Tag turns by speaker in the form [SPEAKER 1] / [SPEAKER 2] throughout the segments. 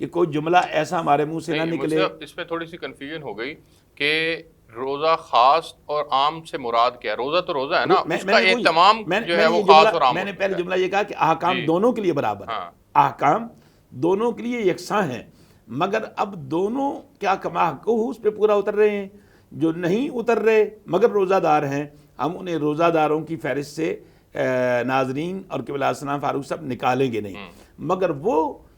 [SPEAKER 1] کہ کوئی جملہ ایسا ہمارے منہ سے نہ نکلے.
[SPEAKER 2] اس میں تھوڑی سی کنفیوژن ہو گئی کہ روزہ خاص اور عام سے مراد کیا ہے؟ روزہ تو روزہ ہے نا، اس کا اہتمام جو ہے وہ خاص اور عام.
[SPEAKER 1] میں نے پہلے جملہ یہ کہا کہ احکام دونوں کے لیے برابر ہیں، احکام دونوں کے لیے یکساں ہیں، مگر اب دونوں کیا کما حق اس پہ پورا اتر رہے ہیں. جو نہیں اتر رہے مگر روزہ دار ہیں، ہم انہیں روزہ داروں کی فہرست سے ناظرین اور قبلہ السلام فاروق صاحب نکالیں گے نہیں، مگر وہ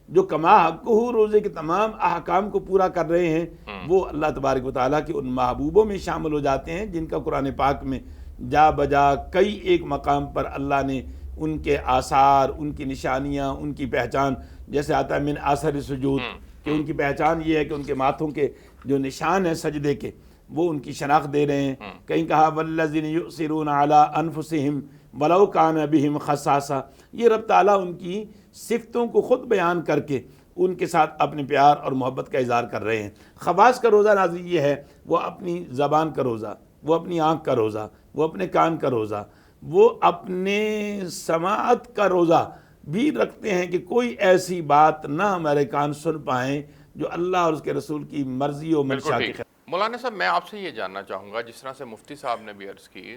[SPEAKER 1] جو کما حق روزے کے تمام احکام کو پورا کر رہے ہیں وہ اللہ تبارک و تعالیٰ کے ان محبوبوں میں شامل ہو جاتے ہیں جن کا قرآن پاک میں جا بجا کئی ایک مقام پر اللہ نے ان کے آثار، ان کی نشانیاں، ان کی پہچان، جیسے آتا ہے من آثر سجود، کہ ان کی پہچان یہ ہے کہ ان کے ماتھوں کے جو نشان ہیں سجدے کے وہ ان کی شناخت دے رہے ہیں. کہیں کہا والذین یؤثرون علی انفسہم ولو کان بہم خصاصہ، یہ رب تعالیٰ ان کی صفتوں کو خود بیان کر کے ان کے ساتھ اپنے پیار اور محبت کا اظہار کر رہے ہیں. خواص کا روزہ ناظرین یہ ہے، وہ اپنی زبان کا روزہ، وہ اپنی آنکھ کا روزہ، وہ اپنے کان کا روزہ، وہ اپنے سماعت کا روزہ بھی رکھتے ہیں کہ کوئی ایسی بات نہ ہمارے کان سن پائیں جو اللہ اور اس کے رسول کی مرضی و منشا کے خلاف.
[SPEAKER 2] مولانا صاحب میں آپ سے یہ جاننا چاہوں گا، جس طرح سے مفتی صاحب نے بھی عرض کی،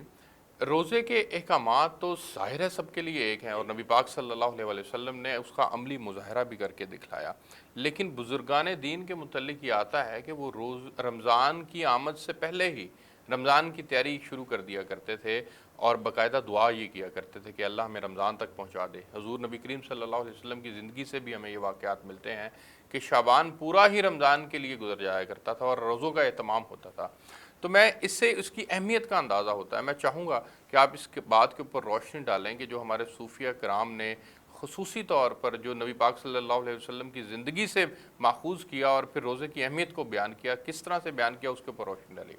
[SPEAKER 2] روزے کے احکامات تو ظاہر ہے سب کے لیے ایک ہیں اور نبی پاک صلی اللہ علیہ وسلم نے اس کا عملی مظاہرہ بھی کر کے دکھلایا، لیکن بزرگان دین کے متعلق یہ آتا ہے کہ وہ رمضان کی آمد سے پہلے ہی رمضان کی تیاری شروع کر دیا کرتے تھے اور باقاعدہ دعا یہ کیا کرتے تھے کہ اللہ ہمیں رمضان تک پہنچا دے. حضور نبی کریم صلی اللہ علیہ وسلم کی زندگی سے بھی ہمیں یہ واقعات ملتے ہیں کہ شعبان پورا ہی رمضان کے لیے گزر جایا کرتا تھا اور روزوں کا اہتمام ہوتا تھا. تو میں اس سے اس کی اہمیت کا اندازہ ہوتا ہے. میں چاہوں گا کہ آپ اس کے بات کے اوپر روشنی ڈالیں کہ جو ہمارے صوفیہ کرام نے خصوصی طور پر جو نبی پاک صلی اللہ علیہ وسلم کی زندگی سے ماخوذ کیا اور پھر روزے کی اہمیت کو بیان کیا، کس طرح سے بیان کیا، اس کے اوپر روشنی ڈالیے.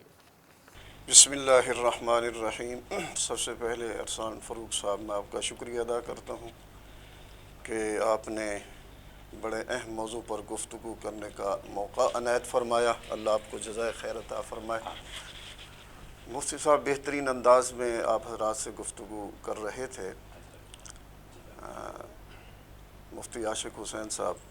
[SPEAKER 3] بسم اللہ الرحمن الرحیم. سب سے پہلے ارسلان فاروق صاحب میں آپ کا شکریہ ادا کرتا ہوں کہ آپ نے بڑے اہم موضوع پر گفتگو کرنے کا موقع عنایت فرمایا. اللہ آپ کو جزائے خیر عطا فرمائے. مفتی صاحب بہترین انداز میں آپ حضرات سے گفتگو کر رہے تھے. مفتی عاشق حسین صاحب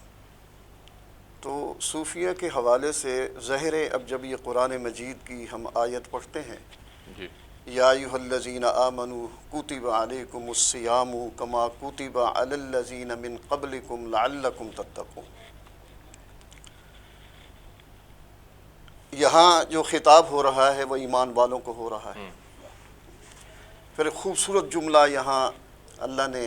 [SPEAKER 3] تو صوفیہ کے حوالے سے ظاہر ہے، اب جب یہ قرآن مجید کی ہم آیت پڑھتے ہیں یا ایھا الذین آمنوا کتب علیکم الصیام کما کتب علی الذین من قبلکم لعلکم تتقون، یہاں جو خطاب ہو رہا ہے وہ ایمان والوں کو ہو رہا ہے. پھر ایک خوبصورت جملہ یہاں اللہ نے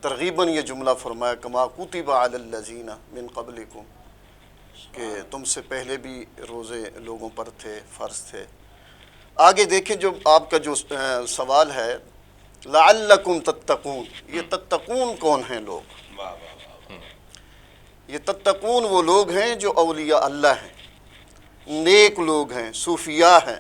[SPEAKER 3] ترغیباً یہ جملہ فرمایا کما کتب علی الذین من قبلکم، کہ تم سے پہلے بھی روزے لوگوں پر تھے، فرض تھے. آگے دیکھیں جو آپ کا جو سوال ہے لعلکم تتقون، یہ تتقون کون ہیں لوگ؟ یہ تتقون وہ لوگ ہیں جو اولیاء اللہ ہیں، نیک لوگ ہیں، صوفیاء ہیں.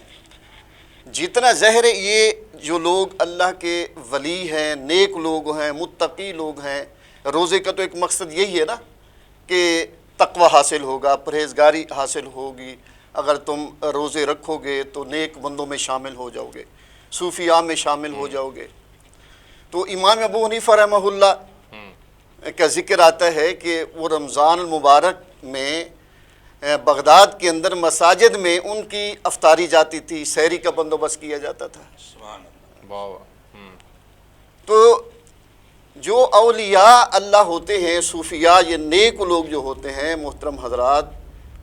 [SPEAKER 3] جتنا ظاہر یہ جو لوگ اللہ کے ولی ہیں، نیک لوگ ہیں، متقی لوگ ہیں، روزے کا تو ایک مقصد یہی ہے نا کہ تقوی حاصل ہوگا، پرہیزگاری حاصل ہوگی. اگر تم روزے رکھو گے تو نیک بندوں میں شامل ہو جاؤ گے، صوفیاء میں شامل ہو جاؤ گے. تو امام ابو حنیفہ رحمہ اللہ کا ذکر آتا ہے کہ وہ رمضان المبارک میں بغداد کے اندر مساجد میں ان کی افطاری جاتی تھی، سحری کا بندوبست کیا جاتا تھا. تو جو اولیاء اللہ ہوتے ہیں، صوفیاء، یہ نیک لوگ جو ہوتے ہیں محترم حضرات،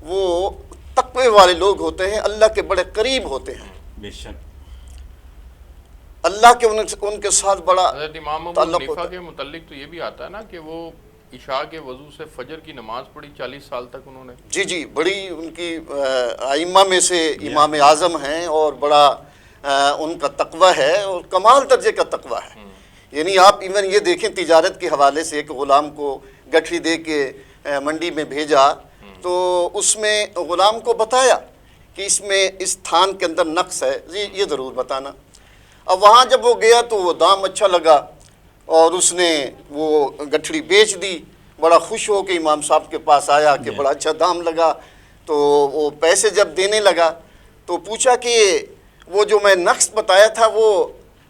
[SPEAKER 3] وہ تقوی والے لوگ ہوتے ہیں، اللہ کے بڑے قریب ہوتے ہیں.
[SPEAKER 1] بے شک
[SPEAKER 3] اللہ کے ان کے ساتھ بڑا
[SPEAKER 2] حضرت امام ابو حنیفہ کے متعلق تو یہ بھی آتا ہے نا کہ وہ عشاء کے وضو سے فجر کی نماز پڑھی 40 سال تک انہوں نے.
[SPEAKER 3] جی بڑی ان کی ائمہ میں سے امام اعظم ہیں اور بڑا ان کا تقوی ہے اور کمال درجے کا تقوی ہے. یعنی آپ ایون یہ دیکھیں تجارت کے حوالے سے ایک غلام کو گٹھڑی دے کے منڈی میں بھیجا تو اس میں غلام کو بتایا کہ اس میں اس تھان کے اندر نقص ہے، یہ ضرور بتانا. اب وہاں جب وہ گیا تو وہ دام اچھا لگا اور اس نے وہ گٹھڑی بیچ دی. بڑا خوش ہو کے امام صاحب کے پاس آیا کہ بڑا اچھا دام لگا. تو وہ پیسے جب دینے لگا تو پوچھا کہ وہ جو میں نقص بتایا تھا وہ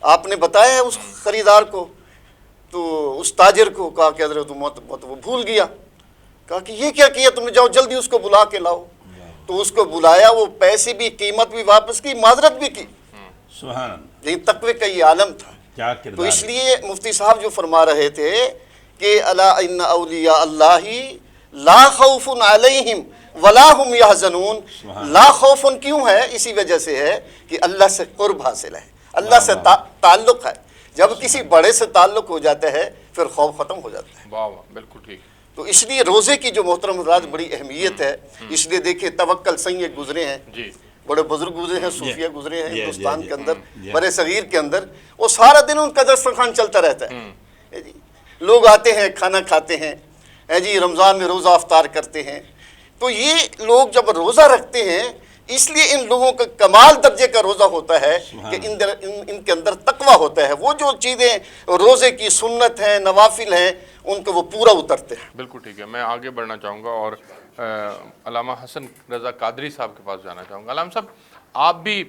[SPEAKER 3] آپ نے بتایا ہے اس خریدار کو؟ تو اس تاجر کو کہا کہ حضرت وہ بھول گیا. کہا کہ یہ کیا کیا تم نے، جاؤ جلدی اس کو بلا کے لاؤ. تو اس کو بلایا، وہ پیسے بھی قیمت بھی واپس کی، معذرت بھی کی.
[SPEAKER 1] سبحان اللہ،
[SPEAKER 3] لیکن تقوی کا یہ عالم تھا.
[SPEAKER 1] کیا
[SPEAKER 3] تو
[SPEAKER 1] کردار
[SPEAKER 3] اس لیے مفتی صاحب جو فرما رہے تھے کہ الا ان اولیاء اللہ لا خوف علیہم ولا هم یحزنون. لا خوف کیوں ہے؟ اسی وجہ سے ہے کہ اللہ سے قرب حاصل ہے، اللہ سے تعلق ہے. جب کسی بڑے سے تعلق ہو جاتا ہے پھر خوف ختم ہو جاتا ہے.
[SPEAKER 2] واہ واہ، بالکل ٹھیک.
[SPEAKER 3] تو اس لیے روزے کی جو محترم حضرات بڑی اہمیت ہے. اس لیے دیکھیں توکل سید گزرے ہیں،
[SPEAKER 2] جی
[SPEAKER 3] بڑے بزرگ گزرے ہیں، صوفیہ گزرے ہیں ہندوستان کے اندر،
[SPEAKER 1] جی.
[SPEAKER 3] بڑے صغیر کے اندر. وہ سارا دن ان کا دسترخوان چلتا رہتا ہے. جی لوگ آتے ہیں، کھانا کھاتے ہیں، جی رمضان میں روزہ افطار کرتے ہیں. تو یہ لوگ جب روزہ رکھتے ہیں اس لیے ان لوگوں کا کمال درجے کا روزہ ہوتا ہے کہ ان کے اندر تقویٰ ہوتا ہے. وہ جو چیزیں روزے کی سنت ہیں، نوافل ہیں، ان کو وہ پورا اترتے ہیں.
[SPEAKER 2] بالکل ٹھیک ہے. میں آگے بڑھنا چاہوں گا اور علامہ حسن رضا قادری صاحب کے پاس جانا چاہوں گا. علامہ صاحب، آپ بھی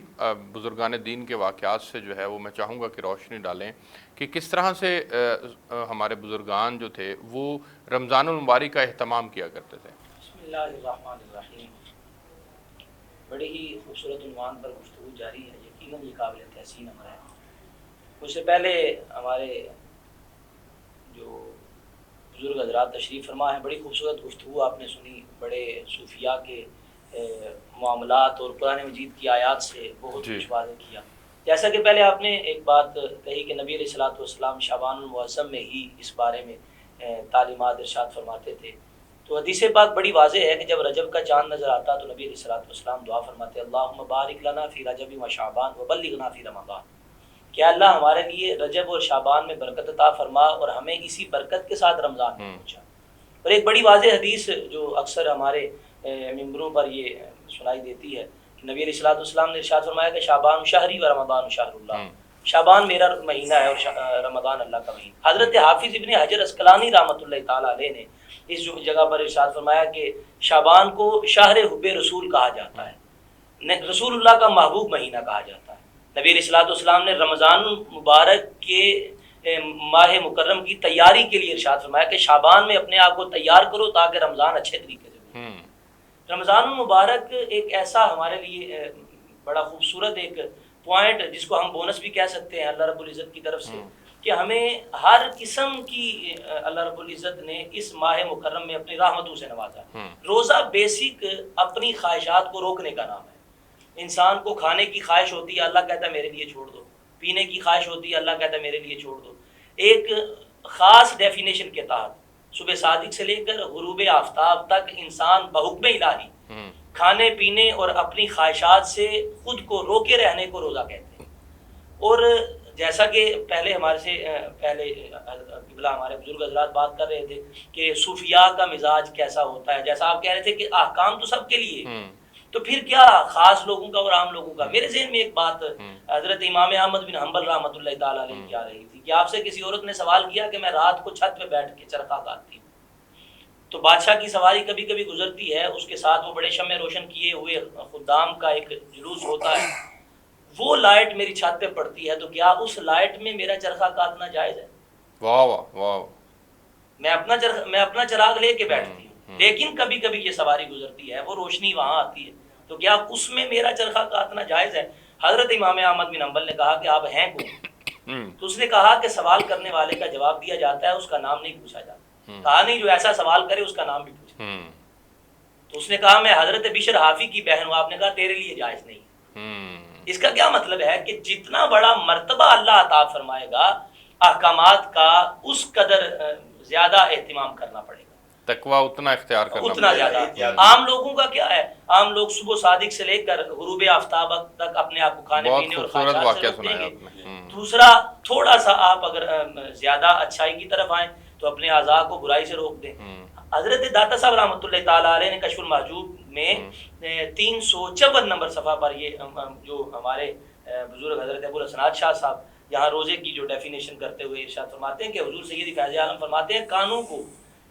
[SPEAKER 2] بزرگان دین کے واقعات سے جو ہے وہ میں چاہوں گا کہ روشنی ڈالیں کہ کس طرح سے ہمارے بزرگان جو تھے وہ رمضان المبارک کا اہتمام کیا کرتے تھے.
[SPEAKER 4] بسم اللہ الرحمن الرحیم. بڑے ہی خوبصورت عنوان پر گفتگو جاری ہے. یقیناً یہ قابل تحسین عمل ہے. مجھ سے پہلے ہمارے جو بزرگ حضرات تشریف فرما ہیں، بڑی خوبصورت گفتگو آپ نے سنی، بڑے صوفیاء کے معاملات اور قرآن مجید کی آیات سے بہت کچھ واضح کیا. جیسا کہ پہلے آپ نے ایک بات کہی کہ نبی علیہ الصلوۃ والسلام شعبان المعظم میں ہی اس بارے میں تعلیمات ارشاد فرماتے تھے. تو حدیث پاک بڑی واضح ہے کہ جب رجب کا چاند نظر آتا تو نبی علیہ الصلوۃ والسلام دعا فرماتے اللہم بارک لنا فی رجب و شعبان وبلغنا فی رمضان. کہ اللہ ہمارے لیے رجب اور شعبان میں برکت عطا فرما اور ہمیں اسی برکت کے ساتھ رمضان میں پہنچا. اور ایک بڑی واضح حدیث جو اکثر ہمارے ممبروں پر یہ سنائی دیتی ہے کہ نبی علیہ الصلوۃ والسلام نے ارشاد فرمایا کہ شعبان شہری و رمضان شہر اللہ. شعبان میرا مہینہ ہے اور رمضان اللہ کا مہینہ. حضرت حافظ ابن حجر عسقلانی رحمۃ اللہ تعالی علیہ نے اس جگہ پر ارشاد فرمایا کہ شعبان کو شہر حب رسول کہا جاتا ہے، رسول اللہ کا محبوب مہینہ کہا جاتا ہے. نبی علیہ الصلوۃ والسلام نے رمضان مبارک کے ماہ مکرم کی تیاری کے لیے ارشاد فرمایا کہ شعبان میں اپنے آپ کو تیار کرو تاکہ رمضان اچھے طریقے سے گزرے. رمضان مبارک ایک ایسا ہمارے لیے بڑا خوبصورت ایک پوائنٹ جس کو ہم بونس بھی کہہ سکتے ہیں اللہ رب العزت کی طرف سے کہ ہمیں ہر قسم کی اللہ رب العزت نے اس ماہ مکرم میں اپنی رحمتوں سے نوازا. روزہ بیسک اپنی خواہشات کو روکنے کا نام ہے. انسان کو کھانے کی خواہش ہوتی ہے، اللہ کہتا ہے میرے لیے چھوڑ دو. پینے کی خواہش ہوتی ہے، اللہ کہتا ہے میرے لیے چھوڑ دو. ایک خاص ڈیفینیشن کے تحت صبح صادق سے لے کر غروب آفتاب تک انسان بحکم الہی کھانے پینے اور اپنی خواہشات سے خود کو روکے رہنے کو روزہ کہتے ہیں. اور جیسا کہ پہلے ہمارے سے پہلے ہمارے بزرگ حضرات بات کر رہے تھے کہ صوفیاء کا مزاج کیسا ہوتا ہے، جیسا آپ کہہ رہے تھے کہ احکام تو سب کے لیے، تو پھر کیا خاص لوگوں کا اور عام لوگوں کا. میرے ذہن میں ایک بات حضرت امام احمد بن حنبل رحمۃ اللہ تعالی علیہ کی آ رہی تھی کہ آپ سے کسی عورت نے سوال کیا کہ میں رات کو چھت پہ بیٹھ کے چرخہ کاٹتی ہوں تو بادشاہ کی سواری کبھی کبھی گزرتی ہے، اس کے ساتھ وہ بڑے شمع روشن کیے ہوئے خدام کا ایک جلوس ہوتا ہے، وہ لائٹ میری چھت پہ پڑتی ہے، تو کیا اس لائٹ میں میرا چرخہ کاٹنا جائز ہے؟
[SPEAKER 2] واہ واہ واہ.
[SPEAKER 4] میں اپنا چراغ لے کے بیٹھتی ہوں، لیکن کبھی کبھی یہ سواری گزرتی ہے، وہ روشنی وہاں آتی ہے، تو کیا اس میں میرا چرخہ کاٹنا جائز ہے؟ حضرت امام احمد بن حنبل نے کہا کہ آپ ہیں کون؟ تو اس نے کہا کہ سوال کرنے والے کا جواب دیا جاتا ہے، اس کا نام نہیں پوچھا جاتا. کہا نہیں، جو ایسا سوال کرے اس کا نام بھی پوچھے. تو اس نے کہا میں حضرت بشر حافی کی بہن ہوں. آپ نے کہا تیرے لیے جائز نہیں ہے. اس کا کیا مطلب ہے کہ جتنا بڑا مرتبہ اللہ عطا فرمائے گا احکامات کا اس قدر زیادہ اہتمام کرنا پڑے گا،
[SPEAKER 2] تقوی اتنا اختیار کرنا
[SPEAKER 4] اتنا زیادہ. عام لوگوں کا کیا ہے؟ عام لوگ صبح صادق سے لے کر غروب آفتاب تک اپنے آپ کو کھانے پینے اور خواہشات سے روک دیں گے. دوسرا، تھوڑا سا آپ اگر زیادہ اچھائی کی طرف آئیں تو اپنے اعضاء کو برائی سے روک دیں. حضرت داتا صاحب رحمۃ اللہ تعالی علیہ نے کشف المحجوب میں 354 نمبر صفحہ پر یہ جو ہمارے بزرگ حضرت ابو الحسنات شاہ صاحب یہاں روزے کی جو ڈیفینیشن کرتے ہوئے ارشاد فرماتے ہیں کہ حضور سیدی فیض عالم فرماتے ہیں کانوں کو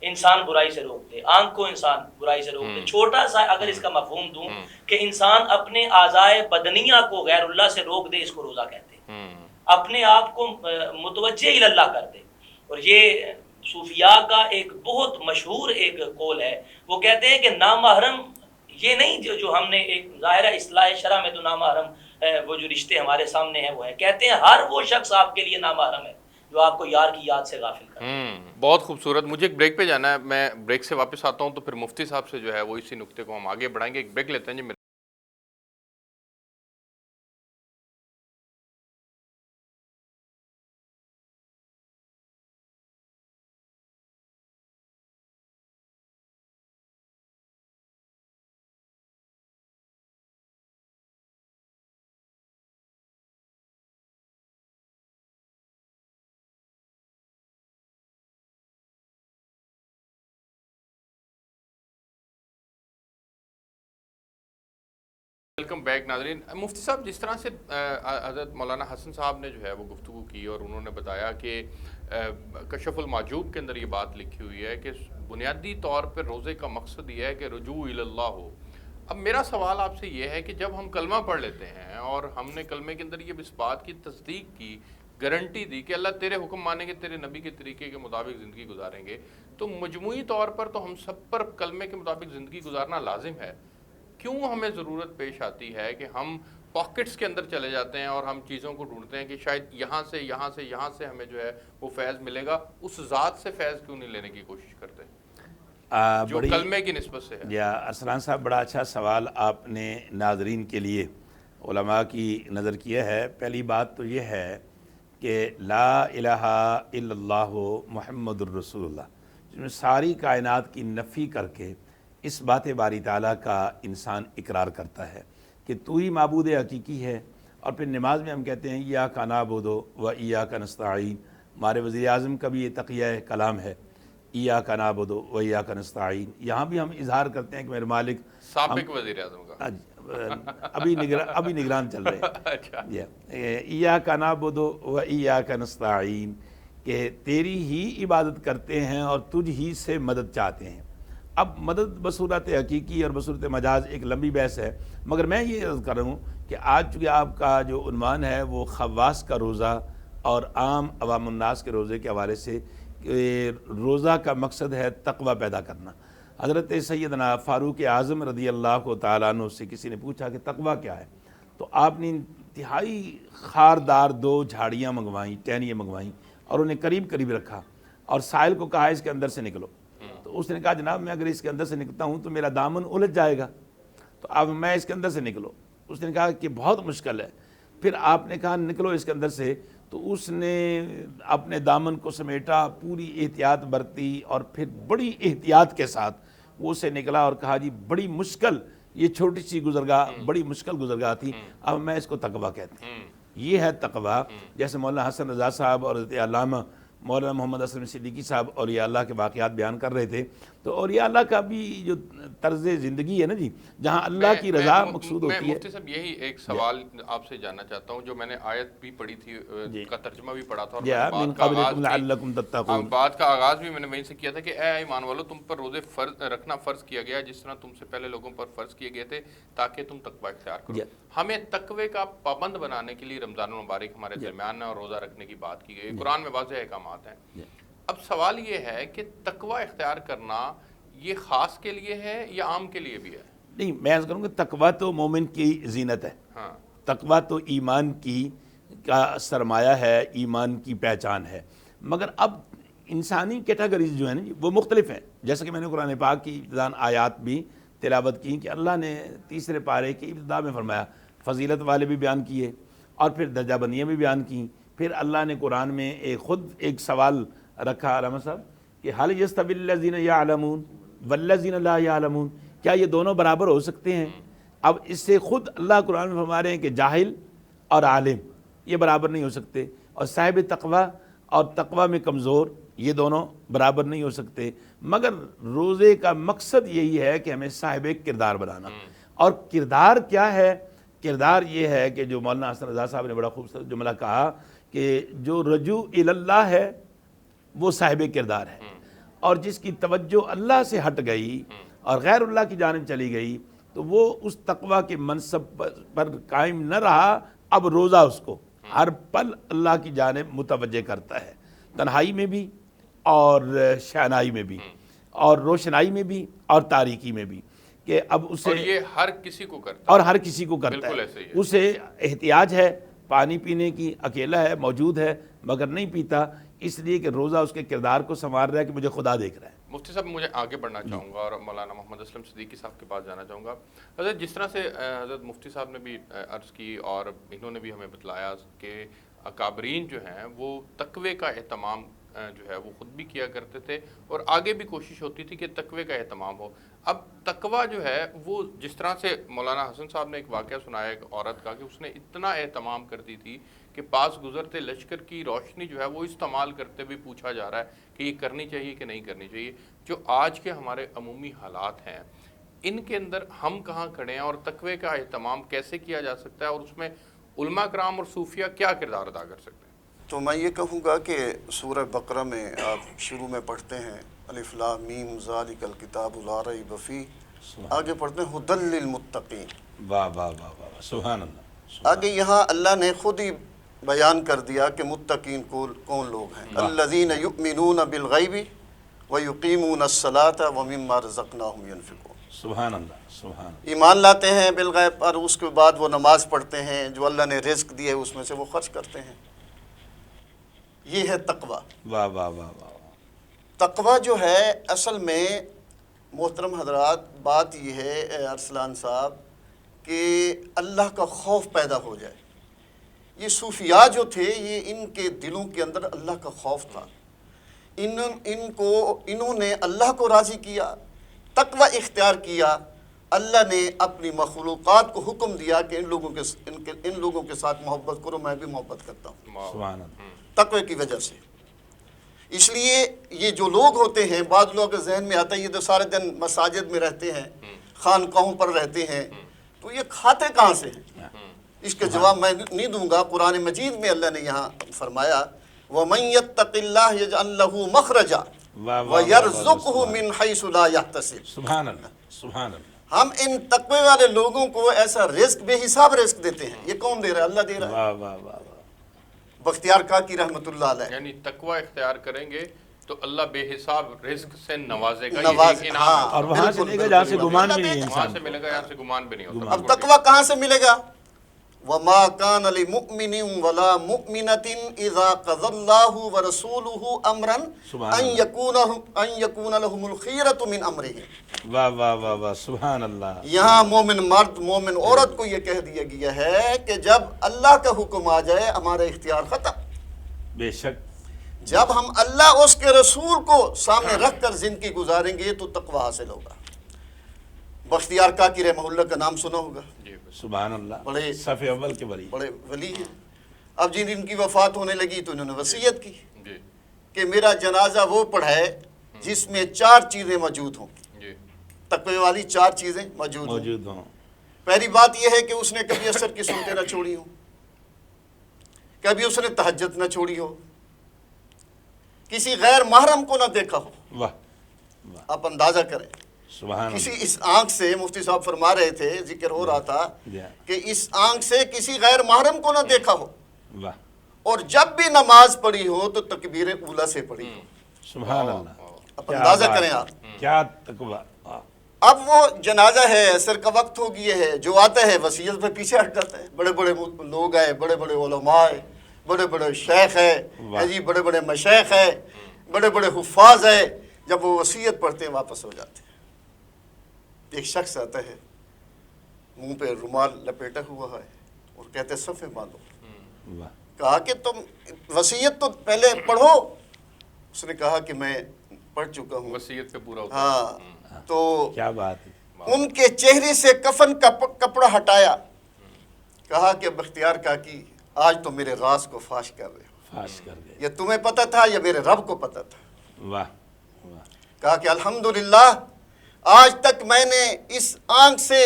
[SPEAKER 4] انسان برائی سے روک دے، آنکھ کو انسان برائی سے روک دے. چھوٹا سا اگر اس کا مفہوم دوں کہ انسان اپنے اعضائے بدنیہ کو غیر اللہ سے روک دے، اس کو روزہ کہتے ہیں. اپنے آپ کو متوجہ اللہ کر دے. اور یہ صوفیاء کا ایک بہت مشہور ایک قول ہے، وہ کہتے ہیں کہ نامحرم یہ نہیں جو ہم نے ایک ظاہرہ اصلاح شرع میں تو نامحرم وہ جو رشتے ہمارے سامنے ہیں وہ ہے، کہتے ہیں ہر وہ شخص آپ کے لیے نامحرم ہے جو آپ کو یار کی یاد سے غافل کرے۔
[SPEAKER 2] بہت خوبصورت۔ مجھے ایک بریک پہ جانا ہے، میں بریک سے واپس آتا ہوں تو پھر مفتی صاحب سے جو ہے وہ اسی نقطے کو ہم آگے بڑھائیں گے۔ ایک بریک لیتے ہیں جی۔ ویلکم بیک ناظرین۔ مفتی صاحب، جس طرح سے حضرت مولانا حسن صاحب نے جو ہے وہ گفتگو کی اور انہوں نے بتایا کہ کشف المحجوب کے اندر یہ بات لکھی ہوئی ہے کہ بنیادی طور پر روزے کا مقصد یہ ہے کہ رجوع الی اللہ ہو۔ اب میرا سوال آپ سے یہ ہے کہ جب ہم کلمہ پڑھ لیتے ہیں اور ہم نے کلمے کے اندر یہ اس بات کی تصدیق کی، گارنٹی دی کہ اللہ تیرے حکم مانیں گے، تیرے نبی کے طریقے کے مطابق زندگی گزاریں گے، تو مجموعی طور پر تو ہم سب پر کلمے کے مطابق زندگی گزارنا لازم ہے۔ کیوں ہمیں ضرورت پیش آتی ہے کہ ہم پاکٹس کے اندر چلے جاتے ہیں اور ہم چیزوں کو ڈھونڈتے ہیں کہ شاید یہاں سے ہمیں جو ہے وہ فیض ملے گا، اس ذات سے فیض کیوں نہیں لینے کی کوشش کرتے جو کلمے کی نسبت سے ہے؟
[SPEAKER 1] ارسلان صاحب، بڑا اچھا سوال آپ نے ناظرین کے لیے علماء کی نظر کیا ہے۔ پہلی بات تو یہ ہے کہ لا الہ الا اللہ محمد الرسول اللہ، جس میں ساری کائنات کی نفی کر کے اس بات باری تعالیٰ کا انسان اقرار کرتا ہے کہ تو ہی معبود حقیقی ہے۔ اور پھر نماز میں ہم کہتے ہیں ایاک نعبد و ایاک نستعین۔ ہمارے وزیر اعظم کا بھی یہ تقیہ کلام ہے، ایاک نعبد و ایاک نستعین۔ یہاں بھی ہم اظہار کرتے ہیں کہ میرے مالک،
[SPEAKER 2] سابق وزیر اعظم کا
[SPEAKER 1] ابھی نگران چل رہے ہیں، ایاک نعبد و ایاک نستعین، کہ تیری ہی عبادت کرتے ہیں اور تجھ ہی سے مدد چاہتے ہیں۔ اب مدد بصورت حقیقی اور بصورت مجاز ایک لمبی بحث ہے، مگر میں یہ عرض کر رہا ہوں کہ آج چونکہ آپ کا جو عنوان ہے وہ خواص کا روزہ اور عام عوام الناس کے روزے کے حوالے سے، کہ روزہ کا مقصد ہے تقوی پیدا کرنا۔ حضرت سیدنا فاروق اعظم رضی اللہ تعالیٰ عنہ سے کسی نے پوچھا کہ تقوی کیا ہے، تو آپ نے انتہائی خاردار 2 جھاڑیاں منگوائیں، ٹہنیاں منگوائیں اور انہیں قریب قریب رکھا اور سائل کو کہا اس کے اندر سے نکلو۔ تو اس نے کہا جناب میں اگر اس کے اندر سے نکلتا ہوں تو میرا دامن الجھ جائے گا، تو اب میں اس کے اندر سے نکلو۔ اس نے کہا کہ بہت مشکل ہے۔ پھر آپ نے کہا نکلو اس کے اندر سے، تو اس نے اپنے دامن کو سمیٹا، پوری احتیاط برتی اور پھر بڑی احتیاط کے ساتھ وہ اسے نکلا اور کہا جی بڑی مشکل، یہ چھوٹی سی گزرگاہ بڑی مشکل گزرگاہ تھی، اب میں اس کو تقویٰ کہتے ہیں۔ یہ ہے تقویٰ۔ جیسے مولانا حسن رضا صاحب اور حضرت علامہ مولانا محمد اسلم صدیقی صاحب اولیاء اللہ کے واقعات بیان کر رہے تھے، تو اولیاء اللہ کا بھی جو طرز زندگی ہے نا جی، جہاں اللہ کی رضا مقصود ہوتی ہے۔
[SPEAKER 2] میں مفتی صاحب یہی ایک سوال آپ سے جاننا چاہتا ہوں، جو میں نے آیت بھی پڑھی تھی، کا ترجمہ بھی پڑھا تھا، اور بات کا آغاز بھی میں نے وہیں سے کیا تھا کہ اے ایمان والو، تم پر روزے رکھنا فرض کیا گیا جس طرح تم سے پہلے لوگوں پر فرض کیے گئے تھے تاکہ تم تقویٰ اختیار کرو۔ ہمیں تقوی کا پابند بنانے کے لیے رمضان المبارک ہمارے درمیان ہے اور روزہ رکھنے کی بات کی گئی، قرآن میں واضح احکامات ہیں۔ اب سوال یہ ہے کہ تقوی اختیار کرنا یہ خاص کے لیے ہے یا عام کے لیے بھی ہے؟
[SPEAKER 1] نہیں، میں عرض کروں گا تقوی تو مومن کی زینت ہے، تقوی تو ایمان کی کا سرمایہ ہے، ایمان کی پہچان ہے۔ مگر اب انسانی کیٹیگریز جو ہیں نا وہ مختلف ہیں، جیسا کہ میں نے قرآن پاک کی ابتداءً آیات بھی تلاوت کی کہ اللہ نے 3 پارے کی ابتدا میں فرمایا، فضیلت والے بھی بیان کیے اور پھر درجہ بندیاں بھی بیان کیں۔ پھر اللہ نے قرآن میں خود ایک سوال رکھا علامہ صاحب کہ حل یستوی الذین یعلمون والذین لا یعلمون، کیا یہ دونوں برابر ہو سکتے ہیں؟ اب اس سے خود اللہ قرآن میں فرما رہے ہیں کہ جاہل اور عالم یہ برابر نہیں ہو سکتے، اور صاحب تقوی اور تقوی میں کمزور یہ دونوں برابر نہیں ہو سکتے۔ مگر روزے کا مقصد یہی ہے کہ ہمیں صاحب کردار بنانا۔ اور کردار کیا ہے؟ کردار یہ ہے کہ جو مولانا حسن رضا صاحب نے بڑا خوبصورت جملہ کہا کہ جو رجوع الی اللہ ہے وہ صاحب کردار ہے، اور جس کی توجہ اللہ سے ہٹ گئی اور غیر اللہ کی جانب چلی گئی تو وہ اس تقوی کے منصب پر قائم نہ رہا۔ اب روزہ اس کو ہر پل اللہ کی جانب متوجہ کرتا ہے، تنہائی میں بھی اور شعنائی میں بھی اور روشنائی میں بھی اور تاریکی میں بھی، کہ اب اسے
[SPEAKER 2] اور یہ ہر کسی کو کرتا ہے،
[SPEAKER 1] اور ہر کسی کو کرتا
[SPEAKER 2] بالکل
[SPEAKER 1] ہے،
[SPEAKER 2] ایسے ہی ہے۔
[SPEAKER 1] اسے احتیاج ہے پانی پینے کی، اکیلا ہے، موجود ہے مگر نہیں پیتا، اس لیے کہ روزہ اس کے کردار کو سنوار رہا ہے کہ مجھے خدا دیکھ رہا ہے۔
[SPEAKER 2] مفتی صاحب مجھے آگے بڑھنا چاہوں گا اور مولانا محمد اسلم صدیقی صاحب کے پاس جانا چاہوں گا۔ حضرت جس طرح سے حضرت مفتی صاحب نے بھی عرض کی اور انہوں نے بھی ہمیں بتلایا کہ اکابرین جو ہیں وہ تقوی کا اہتمام جو ہے وہ خود بھی کیا کرتے تھے اور آگے بھی کوشش ہوتی تھی کہ تقوی کا اہتمام ہو۔ اب تقوی جو ہے وہ جس طرح سے مولانا حسن صاحب نے ایک واقعہ سنایا ایک عورت کا کہ اس نے اتنا اہتمام کرتی تھی کہ پاس گزرتے لشکر کی روشنی جو ہے وہ استعمال کرتے ہوئے پوچھا جا رہا ہے کہ یہ کرنی چاہیے کہ نہیں کرنی چاہیے۔ جو آج کے ہمارے عمومی حالات ہیں ان کے اندر ہم کہاں کھڑے ہیں اور تقوی کا اہتمام کیسے کیا جا سکتا ہے اور اس میں علماء کرام اور صوفیہ کیا کردار ادا کر سکتے ہیں؟
[SPEAKER 3] تو میں یہ کہوں گا کہ سورہ بقرہ میں آپ شروع میں پڑھتے ہیں الف لام میم ذالک الکتاب لا ریب فیہ، آگے پڑھتے ہیں ھدی للمتقین۔
[SPEAKER 1] واہ واہ واہ واہ، سبحان اللہ۔
[SPEAKER 3] آگے یہاں اللہ نے خود ہی بیان کر دیا کہ متقین کون لوگ ہیں، الذین یؤمنون بالغیب ویقیمون الصلاۃ ومما رزقناہم ینفقون۔
[SPEAKER 1] سبحان اللہ، سبحان اللہ۔
[SPEAKER 3] ایمان لاتے ہیں بالغیب پر، اس کے بعد وہ نماز پڑھتے ہیں، جو اللہ نے رزق دیے اس میں سے وہ خرچ کرتے ہیں۔ یہ ہے تقوی۔
[SPEAKER 1] واہ واہ واہ واہ۔
[SPEAKER 3] تقوی جو ہے اصل میں محترم حضرات بات یہ ہے ارسلان صاحب کہ اللہ کا خوف پیدا ہو جائے۔ یہ صوفیاء جو تھے یہ ان کے دلوں کے اندر اللہ کا خوف تھا، انہوں نے اللہ کو راضی کیا، تقوی اختیار کیا، اللہ نے اپنی مخلوقات کو حکم دیا کہ ان لوگوں کے ساتھ محبت کرو، میں بھی محبت کرتا ہوں
[SPEAKER 1] سبحان اللہ۔
[SPEAKER 3] تقوی کی وجہ سے۔ اس لیے یہ جو لوگ ہوتے ہیں، بعض لوگوں کے ذہن میں آتا ہے یہ تو سارے دن مساجد میں رہتے ہیں، خانقاہوں پر رہتے ہیں، تو یہ کھاتے کہاں سے ہیں؟ اس کا جواب میں نہیں دوں گا۔ قرآن مجید میں اللہ نے یہاں فرمایا وَمَن يَتَّقِ اللَّهَ يَجْعَل لَّهُ مَخْرَجًا وَيَرْزُقْهُ مِنْ حَيْثُ لَا يَحْتَسِبُ۔
[SPEAKER 1] سبحان اللہ، سبحان اللہ۔
[SPEAKER 3] ہم ان تقوی والے لوگوں کو ایسا رزق بے حساب رزق دیتے ہیں۔ یہ کون دے رہا ہے؟ اللہ دے رہا ہے۔
[SPEAKER 1] واہ واہ واہ واہ۔
[SPEAKER 3] بختیار کاکی رحمۃ اللہ علیہ،
[SPEAKER 2] یعنی تقوی اختیار کریں گے تو اللہ بے حساب رزق سے نوازے گا،
[SPEAKER 3] نواز،
[SPEAKER 2] یہ ایک انعام
[SPEAKER 3] ہاں،
[SPEAKER 2] ہے۔
[SPEAKER 1] اور وہاں سے لے گا جہاں سے گمان بھی نہیں ہے
[SPEAKER 2] وہاں
[SPEAKER 1] انسان
[SPEAKER 2] سے
[SPEAKER 1] کو۔
[SPEAKER 2] ملے گا یہاں سے گمان بھی نہیں ہوتا۔
[SPEAKER 3] اب تقوی کہاں سے ملے گا؟ وَمَا كَانَ لِمُؤْمِنٍ وَلَا مُؤْمِنَةٍ إِذَا قَضَى اللَّهُ وَرَسُولُهُ أَمْرًا أَن يَكُونَ لَهُمُ الْخِيَرَةُ مِنْ أَمْرِهِمْ۔
[SPEAKER 1] واہ واہ واہ واہ، سبحان اللہ۔
[SPEAKER 3] یہاں مومن مرد مومن عورت کو یہ کہہ دیا گیا ہے کہ جب اللہ کا حکم آ جائے ہمارا اختیار ختم۔
[SPEAKER 1] بے شک۔
[SPEAKER 3] جب ہم اللہ اس کے رسول کو سامنے رکھ کر زندگی گزاریں گے تو تقوی حاصل ہوگا۔ بختیار کاکی رحمہ اللہ کا نام سنا ہوگا،
[SPEAKER 1] سبحان اللہ،
[SPEAKER 3] بڑے
[SPEAKER 1] صف اول کے ولی۔
[SPEAKER 3] بڑے ولی ہیں۔ اب جن کی وفات ہونے لگی تو انہوں نے وصیت کی
[SPEAKER 2] جی
[SPEAKER 3] کہ میرا جنازہ وہ پڑھائے جس میں 4 چیزیں موجود ہوں،
[SPEAKER 2] جی
[SPEAKER 3] تقوی والی 4 چیزیں موجود ہوں۔
[SPEAKER 1] موجود ہوں۔
[SPEAKER 3] پہلی بات یہ ہے کہ اس نے کبھی عصر کی سنتیں نہ چھوڑی ہوں، کبھی اس نے تہجد نہ چھوڑی ہو، کسی غیر محرم کو نہ دیکھا ہو۔
[SPEAKER 1] واہ واہ،
[SPEAKER 3] آپ اندازہ کریں،
[SPEAKER 1] سبحان
[SPEAKER 3] کسی
[SPEAKER 1] اللہ۔
[SPEAKER 3] اس آنکھ سے، مفتی صاحب فرما رہے تھے، ذکر ہو رہا تھا
[SPEAKER 1] جی۔
[SPEAKER 3] کہ اس آنکھ سے کسی غیر محرم کو نہ دیکھا ہو،
[SPEAKER 1] واہ،
[SPEAKER 3] اور جب بھی نماز پڑھی ہو تو تکبیر اولیٰ سے پڑھی ہو۔
[SPEAKER 1] سبحان اللہ۔
[SPEAKER 3] اب
[SPEAKER 1] کیا
[SPEAKER 3] اندازہ
[SPEAKER 1] بات،
[SPEAKER 3] کریں آپ۔
[SPEAKER 1] کیا تقوی۔
[SPEAKER 3] اب وہ جنازہ ہے، عصر کا وقت ہو گیا ہے، جو آتا ہے وصیت پہ پیچھے ہٹ جاتا ہے۔ بڑے بڑے لوگ آئے، بڑے بڑے علماء ہے، بڑے بڑے شیخ ہے جی، بڑے بڑے مشائخ ہے، بڑے بڑے حفاظ ہے، جب وہ وصیت پڑھتے ہیں واپس ہو جاتے ہیں۔ ایک شخص آتا ہے، منہ پہ رومال لپیٹا ہوا ہے اور کہتے ہیں صفے باندھو۔
[SPEAKER 1] واہ،
[SPEAKER 3] کہا کہ تم وصیت تو پہلے پڑھو۔ اس نے کہا کہ میں پڑھ چکا ہوں۔
[SPEAKER 2] وصیت پہ پورا ہوتا
[SPEAKER 3] ہاں، تو
[SPEAKER 1] کیا بات ہے۔
[SPEAKER 3] ان کے چہرے سے کفن کا کپڑا ہٹایا، کہا کہ بختیار کاکی آج تو میرے راز کو فاش کر رہے ہو،
[SPEAKER 1] فاش کر گئے۔
[SPEAKER 3] یہ تمہیں پتہ تھا یا میرے رب کو پتہ تھا؟
[SPEAKER 1] واہ واہ،
[SPEAKER 3] کہا کہ الحمدللہ آج تک میں نے اس آنکھ سے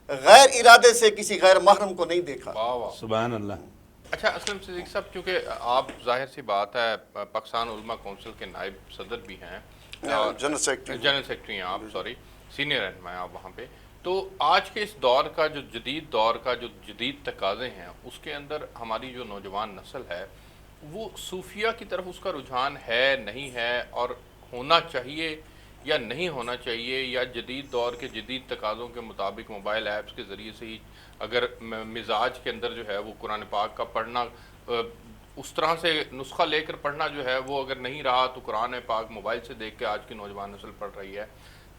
[SPEAKER 3] غیر ارادے سے کسی غیر محرم کو نہیں دیکھا۔
[SPEAKER 2] واہ واہ۔
[SPEAKER 1] سبحان اللہ۔
[SPEAKER 2] اچھا اسلم صدیق صاحب، چونکہ آپ ظاہر سی بات ہے پاکستان علماء کونسل کے نائب صدر بھی ہیں،
[SPEAKER 3] جنرل سیکرٹری
[SPEAKER 2] جنرل سیکرٹری ہیں آپ، سوری سینئر رہنما ہیں آپ وہاں پہ، تو آج کے اس دور کا جو جدید تقاضے ہیں اس کے اندر ہماری جو نوجوان نسل ہے وہ صوفیہ کی طرف اس کا رجحان ہے نہیں ہے، اور ہونا چاہیے یا نہیں ہونا چاہیے، یا جدید دور کے جدید تقاضوں کے مطابق موبائل ایپس کے ذریعے سے ہی اگر مزاج کے اندر جو ہے وہ قرآن پاک کا پڑھنا اس طرح سے نسخہ لے کر پڑھنا جو ہے وہ اگر نہیں رہا تو قرآن پاک موبائل سے دیکھ کے آج کی نوجوان نسل پڑھ رہی ہے.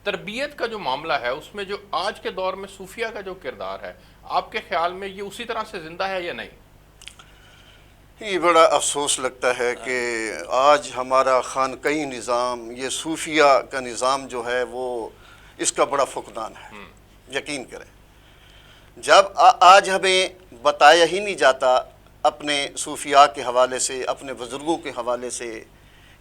[SPEAKER 2] تربیت کا جو معاملہ ہے اس میں جو آج کے دور میں صوفیہ کا جو کردار ہے، آپ کے خیال میں یہ اسی طرح سے زندہ ہے یا نہیں؟
[SPEAKER 3] یہ بڑا افسوس لگتا ہے کہ آج ہمارا خانقاہی نظام، یہ صوفیہ کا نظام جو ہے وہ اس کا بڑا فقدان ہے. یقین کریں، جب آج ہمیں بتایا ہی نہیں جاتا اپنے صوفیاء کے حوالے سے، اپنے بزرگوں کے حوالے سے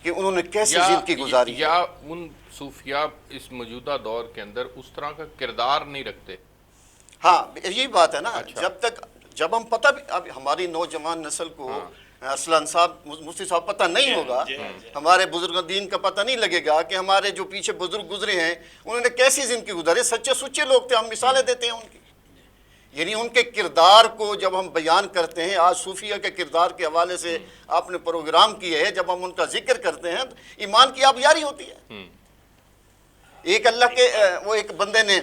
[SPEAKER 3] کہ انہوں نے کیسی زندگی گزاری ہے،
[SPEAKER 2] یا ان صوفیاء اس موجودہ دور کے اندر اس طرح کا کردار نہیں رکھتے.
[SPEAKER 3] ہاں یہی بات ہے نا.
[SPEAKER 2] اچھا.
[SPEAKER 3] جب ہم پتہ بھی، اب ہماری نوجوان نسل کو ارسلان صاحب، مفتی صاحب پتہ نہیں ہوگا، ہمارے بزرگ دین کا پتہ نہیں لگے گا کہ ہمارے جو پیچھے بزرگ گزرے ہیں انہوں نے کیسی زندگی گزاری. سچے سچے لوگ تھے، ہم مثالیں دیتے ہیں ان کی. یعنی ان کے کردار کو جب ہم بیان کرتے ہیں، آج صوفیہ کے کردار کے حوالے سے آپ نے پروگرام کیے ہے، جب ہم ان کا ذکر کرتے ہیں تو ایمان کی آبیاری ہوتی ہے. ایک اللہ کے وہ ایک بندے نے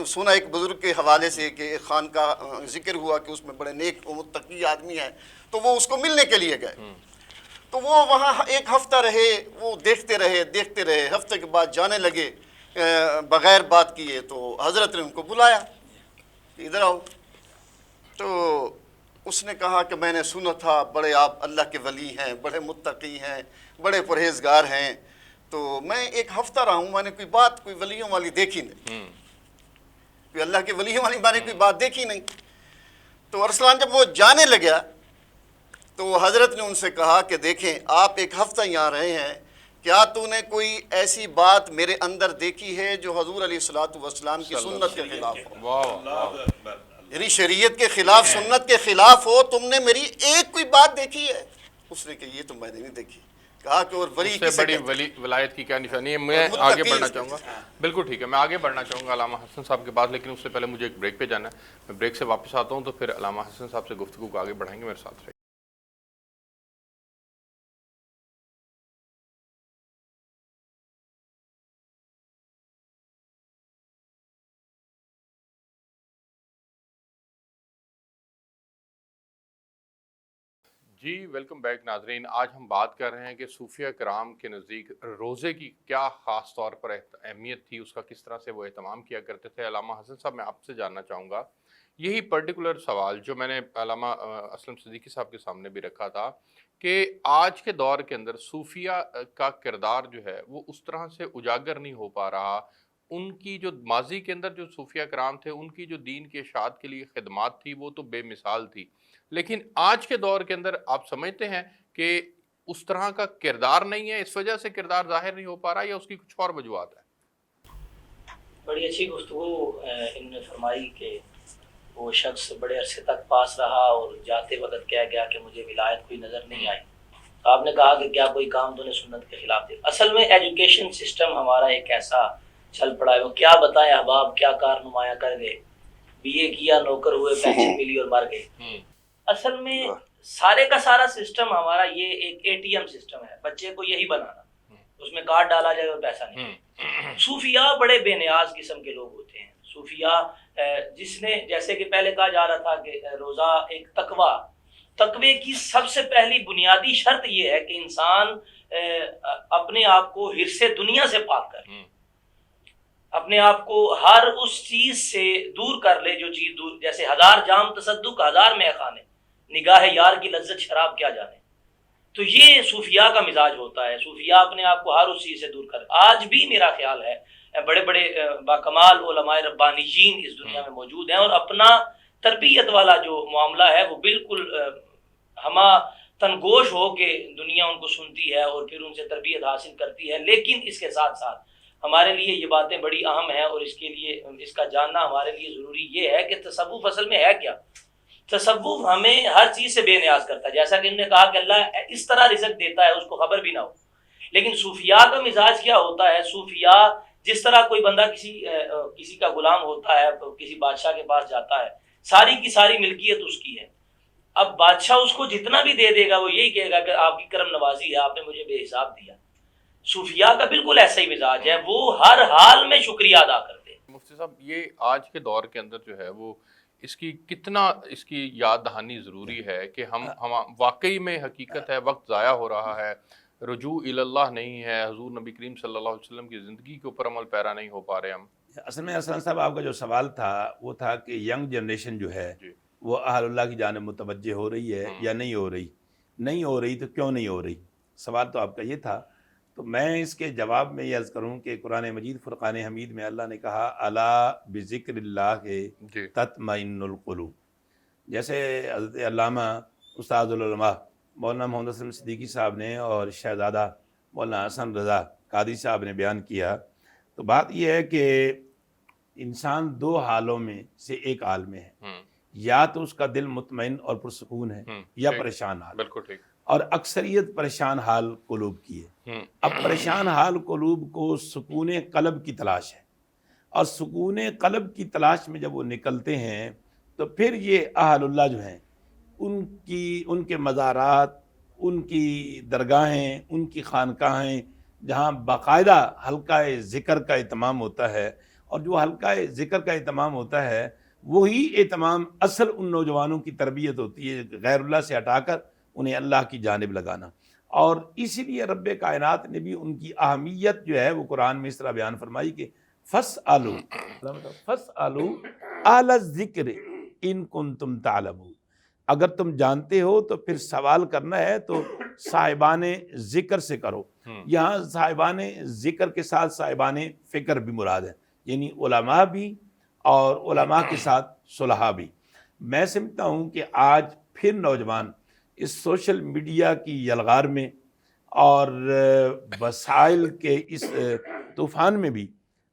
[SPEAKER 3] سنا ایک بزرگ کے حوالے سے کہ ایک خان کا ذکر ہوا کہ اس میں بڑے نیک و متقی آدمی ہیں، تو وہ اس کو ملنے کے لیے گئے. تو وہ وہاں ایک ہفتہ رہے، وہ دیکھتے رہے. ہفتے کے بعد جانے لگے بغیر بات کیے. تو حضرت نے ان کو بلایا، ادھر آؤ. تو اس نے کہا کہ میں نے سنا تھا بڑے آپ اللہ کے ولی ہیں، بڑے متقی ہیں، بڑے پرہیزگار ہیں. تو میں ایک ہفتہ رہا ہوں، میں نے کوئی ولیوں والی دیکھی نہیں، کوئی اللہ کے ولیوں والی میں نے کوئی بات دیکھی نہیں. تو ارسلان جب وہ جانے لگا تو حضرت نے ان سے کہا کہ دیکھیں آپ ایک ہفتہ یہاں رہے ہیں، کیا تو نے کوئی ایسی بات میرے اندر دیکھی ہے جو حضور علیہ الصلوۃ والسلام کی سنت کے خلاف ہو؟ یعنی شریعت کے خلاف، سنت کے خلاف ہو. تم نے میری ایک کوئی بات دیکھی ہے؟ اس نے کہا یہ تو میں نے نہیں دیکھی. کہا کہ اور ولی
[SPEAKER 2] سے بڑی ولایت کی کیا نشانی ہے. میں آگے بڑھنا چاہوں گا. بالکل ٹھیک ہے، میں آگے بڑھنا چاہوں گا علامہ حسن صاحب کے بعد، لیکن اس سے پہلے مجھے ایک بریک پہ جانا ہے. میں بریک سے واپس آتا ہوں تو پھر علامہ حسن صاحب سے گفتگو کو آگے بڑھائیں گے. میرے ساتھ رہیے. جی ویلکم بیک ناظرین. آج ہم بات کر رہے ہیں کہ صوفیہ کرام کے نزدیک روزے کی کیا خاص طور پر اہمیت تھی، اس کا کس طرح سے وہ اہتمام کیا کرتے تھے. علامہ حسن صاحب میں آپ سے جاننا چاہوں گا یہی پرٹیکولر سوال جو میں نے علامہ اسلم صدیقی صاحب کے سامنے بھی رکھا تھا، کہ آج کے دور کے اندر صوفیہ کا کردار جو ہے وہ اس طرح سے اجاگر نہیں ہو پا رہا. ان کی جو ماضی کے اندر جو صوفیہ کرام تھے، ان کی جو دین کی اشاعت کے لیے خدمات تھی وہ تو بے مثال تھی، لیکن آج کے دور کے اندر آپ سمجھتے ہیں کہ اس طرح کا کردار نہیں ہے، اس وجہ سے کردار ظاہر نہیں ہو پا رہا، یا اس کی کچھ اور وجوہات ہے؟
[SPEAKER 4] بڑی اچھی گفتگو انہوں نے فرمائی کہ وہ شخص بڑے عرصے تک پاس رہا اور جاتے وقت کہہ گیا کہ مجھے ولایت کوئی نظر نہیں آئی. آپ نے کہا کہ کیا کوئی کام تو نے سنت کے خلاف دیا. اصل میں ایجوکیشن سسٹم ہمارا ایک ایسا چل پڑا ہے، وہ کیا بتائیں احباب کیا کار نمایاں کر گئے، بی اے کیا، نوکر ہوئے، پینشن ملی اور مر گئے. اصل میں سارے کا سارا سسٹم ہمارا یہ ایک اے ٹی ایم سسٹم ہے، بچے کو یہی بنانا، اس میں کارڈ ڈالا جائے اور پیسہ نہیں. صوفیاء بڑے بے نیاز قسم کے لوگ ہوتے ہیں. صوفیاء جس نے، جیسے کہ پہلے کہا جا رہا تھا کہ روزہ ایک تقوی کی سب سے پہلی بنیادی شرط یہ ہے کہ انسان اپنے آپ کو حرص دنیا سے پاک کر، اپنے آپ کو ہر اس چیز سے دور کر لے جو چیز دور، جیسے 1000 جام تصدق 1000 میں خانے، نگاہ یار کی لذت شراب کیا جانے. تو یہ صوفیاء کا مزاج ہوتا ہے. صوفیاء اپنے آپ کو ہر اس چیز سے دور کر. آج بھی میرا خیال ہے بڑے بڑے باکمال علماء ربانیین اس دنیا میں موجود ہیں، اور اپنا تربیت والا جو معاملہ ہے وہ بالکل ہما تنگوش ہو کے دنیا ان کو سنتی ہے اور پھر ان سے تربیت حاصل کرتی ہے. لیکن اس کے ساتھ ساتھ ہمارے لیے یہ باتیں بڑی اہم ہیں، اور اس کے لیے اس کا جاننا ہمارے لیے ضروری یہ ہے کہ تصوف اصل میں ہے کیا. تصوف ہمیں ہر چیز سے بے نیاز کرتا ہے، جیسا کہ انہوں نے کہا کہ اللہ اس طرح رزق دیتا ہے اس کو خبر بھی نہ ہو. لیکن صوفیاء کا مزاج کیا ہوتا ہے؟ صوفیاء جس طرح کوئی بندہ کسی کا غلام ہوتا ہے، کسی بادشاہ کے پاس جاتا ہے، ساری کی ساری ملکیت اس کی ہے، اب بادشاہ اس کو جتنا بھی دے دے گا وہ یہی کہے گا کہ آپ کی کرم نوازی ہے، آپ نے مجھے بے حساب دیا۔ صوفیاء کا بالکل ایسا ہی مزاج ہے، وہ ہر حال میں شکریہ ادا کرتے ہیں۔
[SPEAKER 2] مفتی صاحب، یہ آج کے دور کے اندر جو ہے وہ اس کی یاد دہانی ضروری ہے کہ ہم واقعی میں حقیقت ہے وقت ضائع ہو رہا ہے، رجوع اللہ نہیں ہے، حضور نبی کریم صلی اللہ علیہ وسلم کی زندگی کے اوپر عمل پیرا نہیں ہو پا رہے ہم۔
[SPEAKER 1] اصل میں ارسلان صاحب آپ کا جو سوال تھا وہ تھا کہ ینگ جنریشن جو ہے
[SPEAKER 2] جی
[SPEAKER 1] وہ اہل اللہ کی جانب متوجہ ہو رہی ہے یا نہیں ہو رہی، نہیں ہو رہی تو کیوں نہیں ہو رہی، سوال تو آپ کا یہ تھا۔ تو میں اس کے جواب میں یہ عرض کروں کہ قرآن مجید فرقان حمید میں اللہ نے کہا الا بذکر اللہ
[SPEAKER 2] جی
[SPEAKER 1] تطمئن القلوب، جیسے حضرت علامہ استاد العلماء مولانا محمد اسلم صدیقی صاحب نے اور شہزادہ مولانا حسن رضا قادری صاحب نے بیان کیا، تو بات یہ ہے کہ انسان دو حالوں میں سے ایک حال میں ہے، یا تو اس کا دل مطمئن اور پرسکون ہے یا پریشان حال،
[SPEAKER 2] بالکل ٹھیک۔
[SPEAKER 1] اور اکثریت پریشان حال قلوب کی ہے۔ اب پریشان حال قلوب کو سکون قلب کی تلاش ہے، اور سکون قلب کی تلاش میں جب وہ نکلتے ہیں تو پھر یہ اہل اللہ جو ہیں ان کے مزارات، ان کی درگاہیں، ان کی خانقاہیں جہاں باقاعدہ حلقہ ذکر کا اہتمام ہوتا ہے، اور جو حلقہ ذکر کا اہتمام ہوتا ہے وہی اہتمام اصل ان نوجوانوں کی تربیت ہوتی ہے، غیر اللہ سے ہٹا کر انہیں اللہ کی جانب لگانا۔ اور اسی لیے رب کائنات نے بھی ان کی اہمیت جو ہے وہ قرآن میں اس طرح بیان فرمائی کہ فَاسْأَلُوا أَهْلَ الذِّكْرِ إِن كُنتُمْ تَعْلَمُونَ، اگر تم جانتے ہو تو پھر سوال کرنا ہے تو صاحبان ذکر سے کرو۔ یہاں صاحبان ذکر کے ساتھ صاحبان فکر بھی مراد ہے، یعنی علماء بھی اور علماء کے ساتھ صلحاء بھی۔ میں سمجھتا ہوں کہ آج پھر نوجوان اس سوشل میڈیا کی یلغار میں اور وسائل کے اس طوفان میں بھی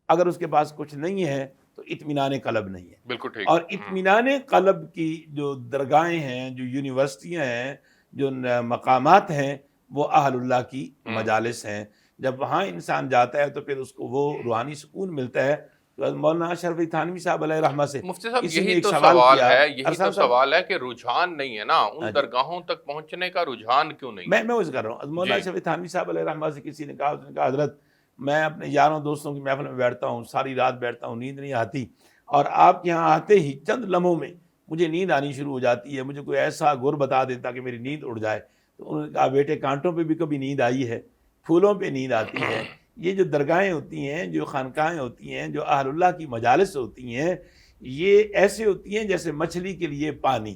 [SPEAKER 1] اگر اس کے پاس کچھ نہیں ہے تو اطمینان قلب نہیں ہے۔
[SPEAKER 2] بالکل ٹھیک۔
[SPEAKER 1] اور اطمینان قلب کی جو درگاہیں ہیں، جو یونیورسٹیاں ہیں، جو مقامات ہیں، وہ اہل اللہ کی مجالس ہیں۔ جب وہاں انسان جاتا ہے تو پھر اس کو وہ روحانی سکون ملتا ہے۔ مولانا اشرف علی تھانوی صاحب علیہ رحمہ سے
[SPEAKER 2] مفتی صاحب
[SPEAKER 1] کسی نے
[SPEAKER 2] یہی
[SPEAKER 1] ایک
[SPEAKER 2] تو
[SPEAKER 1] سوال
[SPEAKER 2] سوال
[SPEAKER 1] کیا،
[SPEAKER 2] ہے، یہی تو
[SPEAKER 1] ارسلان صاحب
[SPEAKER 2] سوال ہے کہ رجحان نہیں ہے نا، ان درگاہوں تک پہنچنے کا رجحان کیوں نہیں؟
[SPEAKER 1] میں اس کر رہا ہوں، مولانا اشرف علی تھانوی صاحب علیہ رحمہ سے کسی نے کہا، اس نے کہا حضرت میں اپنے یاروں دوستوں کی محفل میں بیٹھتا ہوں، ساری رات بیٹھتا ہوں، نیند نہیں آتی، اور آپ کے یہاں آتے ہی چند لمحوں میں مجھے نیند آنی شروع ہو جاتی ہے، مجھے کوئی ایسا گر بتا دیتا کہ میری نیند اڑ جائے۔ تو انہوں نے کہا بیٹے کانٹوں پہ بھی کبھی نیند آئی ہے، پھولوں پہ نیند آتی ہے۔ یہ جو درگاہیں ہوتی ہیں، جو خانقاہیں ہوتی ہیں، جو اہل اللہ کی مجالس ہوتی ہیں، یہ ایسے ہوتی ہیں جیسے مچھلی کے لیے پانی،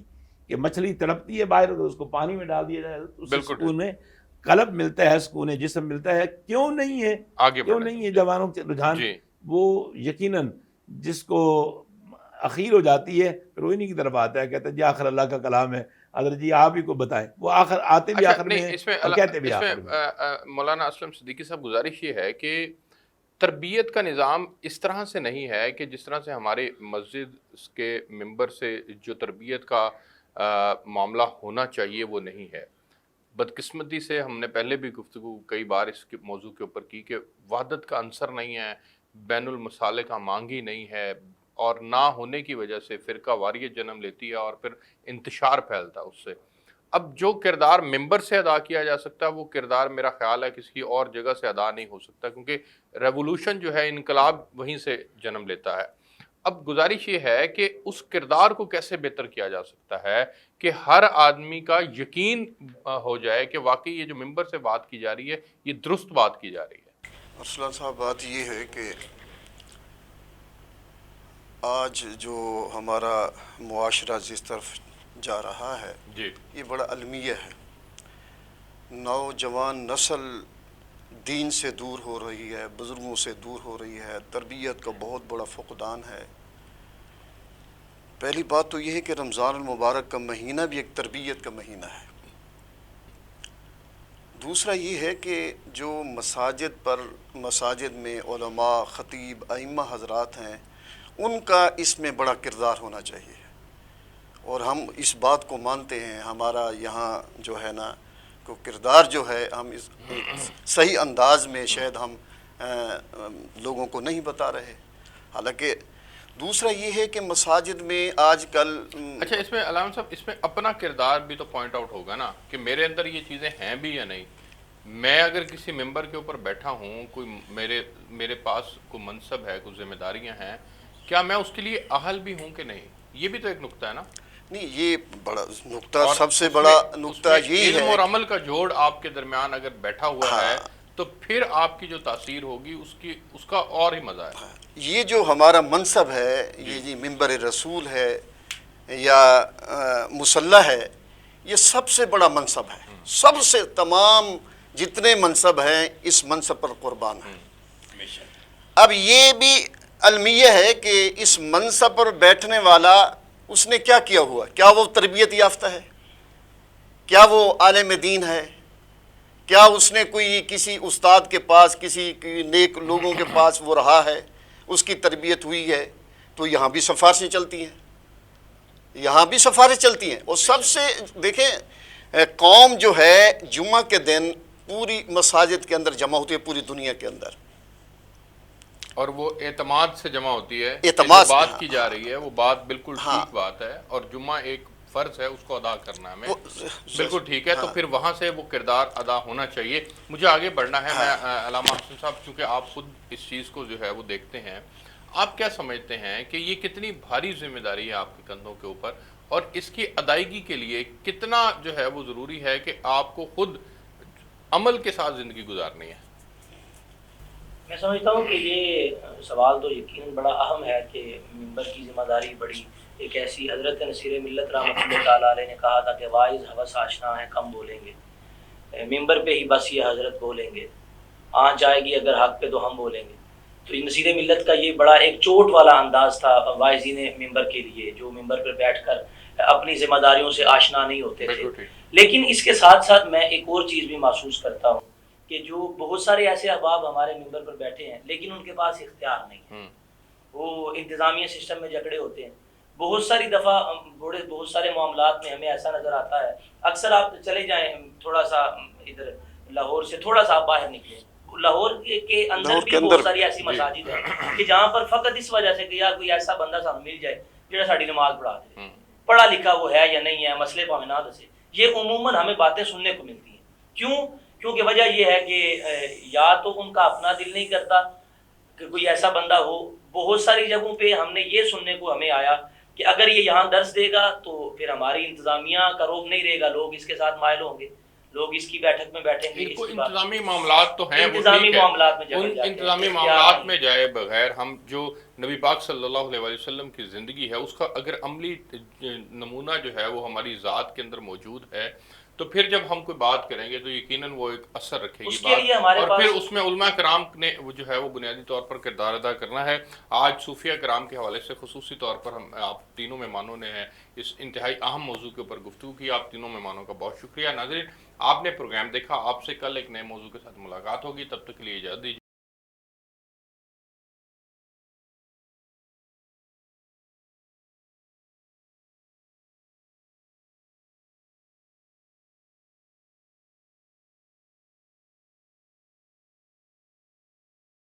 [SPEAKER 1] کہ مچھلی تڑپتی ہے باہر، اگر اس کو پانی میں ڈال دیا جائے تو اسے سکون قلب ملتا ہے، سکون جسم ملتا ہے۔ کیوں نہیں ہے؟ کیوں نہیں ہے؟ جوانوں کے رجحان وہ یقیناً جس کو اخیر ہو جاتی ہے پھر وہ انہی کی طرف آتا ہے، کہتا ہے جی آخر اللہ کا کلام ہے، حضرت جی آپ ہی کو بتائیں، وہ آخر آتے بھی آخر میں اور کہتے بھی آخر میں۔
[SPEAKER 2] مولانا اسلم صدیقی صاحب گزارش یہ ہے کہ تربیت کا نظام اس طرح سے نہیں ہے کہ جس طرح سے ہمارے مسجد کے ممبر سے جو تربیت کا معاملہ ہونا چاہیے وہ نہیں ہے۔ بدقسمتی سے ہم نے پہلے بھی گفتگو کئی بار اس موضوع کے اوپر کی کہ وحدت کا عنصر نہیں ہے، بین المصالح کا مانگی نہیں ہے، اور نہ ہونے کی وجہ سے فرقہ واریت جنم لیتی ہے اور پھر انتشار پھیلتا ہے اس سے۔ اب جو کردار ممبر سے ادا کیا جا سکتا ہے وہ کردار میرا خیال ہے کسی اور جگہ سے ادا نہیں ہو سکتا، کیونکہ ریولوشن جو ہے، انقلاب وہیں سے جنم لیتا ہے۔ اب گزارش یہ ہے کہ اس کردار کو کیسے بہتر کیا جا سکتا ہے کہ ہر آدمی کا یقین ہو جائے کہ واقعی یہ جو ممبر سے بات کی جا رہی ہے یہ درست بات کی جا رہی ہے۔
[SPEAKER 3] ارسلان صاحب بات یہ ہے کہ آج جو ہمارا معاشرہ جس طرف جا رہا ہے یہ بڑا المیہ ہے۔ نوجوان نسل دین سے دور ہو رہی ہے، بزرگوں سے دور ہو رہی ہے، تربیت کا بہت بڑا فقدان ہے۔ پہلی بات تو یہ ہے کہ رمضان المبارک کا مہینہ بھی ایک تربیت کا مہینہ ہے۔ دوسرا یہ ہے کہ جو مساجد میں علماء، خطیب، ائمہ حضرات ہیں، ان کا اس میں بڑا کردار ہونا چاہیے، اور ہم اس بات کو مانتے ہیں۔ ہمارا یہاں جو ہے نا کو کردار جو ہے ہم اس صحیح انداز میں شاید ہم لوگوں کو نہیں بتا رہے، حالانکہ دوسرا یہ ہے کہ مساجد میں آج کل
[SPEAKER 2] اچھا، اس میں علامہ صاحب اس میں اپنا کردار بھی تو پوائنٹ آؤٹ ہوگا نا کہ میرے اندر یہ چیزیں ہیں بھی یا نہیں. میں اگر کسی ممبر کے اوپر بیٹھا ہوں، کوئی میرے پاس کوئی منصب ہے، کوئی ذمہ داریاں ہیں، کیا میں اس کے لیے اہل بھی ہوں کہ نہیں؟ یہ بھی تو ایک نقطہ ہے نا.
[SPEAKER 3] نہیں، یہ بڑا نقطہ،
[SPEAKER 2] اور
[SPEAKER 3] سب سے
[SPEAKER 2] اس
[SPEAKER 3] بڑا
[SPEAKER 2] میں
[SPEAKER 3] نقطہ یہی
[SPEAKER 2] علم
[SPEAKER 3] ہے.
[SPEAKER 2] اور عمل کا جوڑ آپ کے درمیان اگر بیٹھا ہوا ہے تو پھر آپ کی جو تاثیر ہوگی اس کا اور ہی مزہ ہے.
[SPEAKER 3] یہ جو ہمارا منصب ہے، یہ جی ممبر رسول ہے یا مصلح ہے، یہ سب سے بڑا منصب ہے. سب سے تمام جتنے منصب ہیں اس منصب پر قربان ہیں. اب یہ بھی المیہ ہے کہ اس منصب پر بیٹھنے والا اس نے کیا کیا ہوا، کیا وہ تربیت یافتہ ہے، کیا وہ عالم دین ہے، کیا اس نے کوئی کسی استاد کے پاس، کسی نیک لوگوں کے پاس وہ رہا ہے، اس کی تربیت ہوئی ہے. تو یہاں بھی سفارشیں چلتی ہیں، یہاں بھی سفارشیں چلتی ہیں. اور سب سے دیکھیں، قوم جو ہے جمعہ کے دن پوری مساجد کے اندر جمع ہوتی ہے، پوری دنیا کے اندر،
[SPEAKER 2] اور وہ اعتماد سے جمع ہوتی ہے.
[SPEAKER 3] اعتماد
[SPEAKER 2] جو بات کی جا رہی ہے وہ بات بالکل ٹھیک بات ہے، اور جمعہ ایک فرض ہے، اس کو ادا کرنا ہمیں بالکل ٹھیک ہے. تو پھر وہاں سے وہ کردار ادا ہونا چاہیے. مجھے آگے بڑھنا ہے. میں علامہ حسن صاحب، چونکہ آپ خود اس چیز کو جو ہے وہ دیکھتے ہیں، آپ کیا سمجھتے ہیں کہ یہ کتنی بھاری ذمہ داری ہے آپ کے کندھوں کے اوپر، اور اس کی ادائیگی کے لیے کتنا جو ہے وہ ضروری ہے کہ آپ کو خود عمل کے ساتھ زندگی گزارنی ہے؟
[SPEAKER 4] میں سمجھتا ہوں کہ یہ سوال تو یقیناً بڑا اہم ہے کہ ممبر کی ذمہ داری بڑی ایک ایسی. حضرت نصیر ملت رحمۃ اللہ تعالیٰ علیہ نے کہا تھا کہ واعظ حوث آشنا ہے کم بولیں گے، ممبر پہ ہی بس یہ حضرت بولیں گے، آنچ آئے گی اگر حق پہ تو ہم بولیں گے. تو نصیر ملت کا یہ بڑا ایک چوٹ والا انداز تھا واعظین ممبر کے لیے، جو ممبر پہ بیٹھ کر اپنی ذمہ داریوں سے آشنا نہیں ہوتے تھے. لیکن اس کے ساتھ ساتھ میں ایک اور چیز بھی محسوس کرتا ہوں کہ جو بہت سارے ایسے احباب ہمارے ممبر پر بیٹھے ہیں لیکن ان کے پاس اختیار نہیں ہے، وہ انتظامیہ سسٹم میں جھگڑے ہوتے ہیں. بہت ساری دفعہ بہت سارے معاملات میں ہمیں ایسا نظر آتا ہے. اکثر آپ چلے جائیں تھوڑا سا ادھر لاہور سے تھوڑا سا آپ باہر نکلیں، لاہور کے اندر بھی بہت ساری ایسی مساجد ہیں کہ جہاں پر فقط اس وجہ سے کہ یار کوئی ایسا بندہ سانوں مل جائے جڑا ساڈی نماز پڑھا دے، پڑھا لکھا وہ ہے یا نہیں ہے، مسئلے پاویں نہ دسے. یہ عموماً ہمیں باتیں سننے کو ملتی ہیں. کیونکہ وجہ یہ ہے کہ یا تو ان کا اپنا دل نہیں کرتا کہ کوئی ایسا بندہ ہو. بہت ساری جگہوں پہ ہم نے یہ سننے کو ہمیں آیا کہ اگر یہ یہاں درس دے گا تو پھر ہماری انتظامیہ کا روب نہیں رہے گا، لوگ اس کے ساتھ مائل ہوں گے، لوگ اس کی بیٹھک میں بیٹھیں گے.
[SPEAKER 2] انتظامی معاملات تو ہیں،
[SPEAKER 4] انتظامی معاملات میں
[SPEAKER 2] ان انتظامی معاملات میں جائے بغیر ہم جو نبی پاک صلی اللہ علیہ وسلم کی زندگی ہے اس کا اگر عملی نمونہ جو ہے وہ ہماری ذات کے اندر موجود ہے تو پھر جب ہم کوئی بات کریں گے تو یقیناً وہ ایک اثر رکھے گی بات. اور پھر اس میں علماء کرام نے جو ہے وہ بنیادی طور پر کردار ادا کرنا ہے. آج صوفیہ کرام کے حوالے سے خصوصی طور پر ہم آپ تینوں مہمانوں نے اس انتہائی اہم موضوع کے اوپر گفتگو کی. آپ تینوں مہمانوں کا بہت شکریہ. ناظرین، آپ نے پروگرام دیکھا. آپ سے کل ایک نئے موضوع کے ساتھ ملاقات ہوگی. تب تک کے لیے اجازت دیجیے.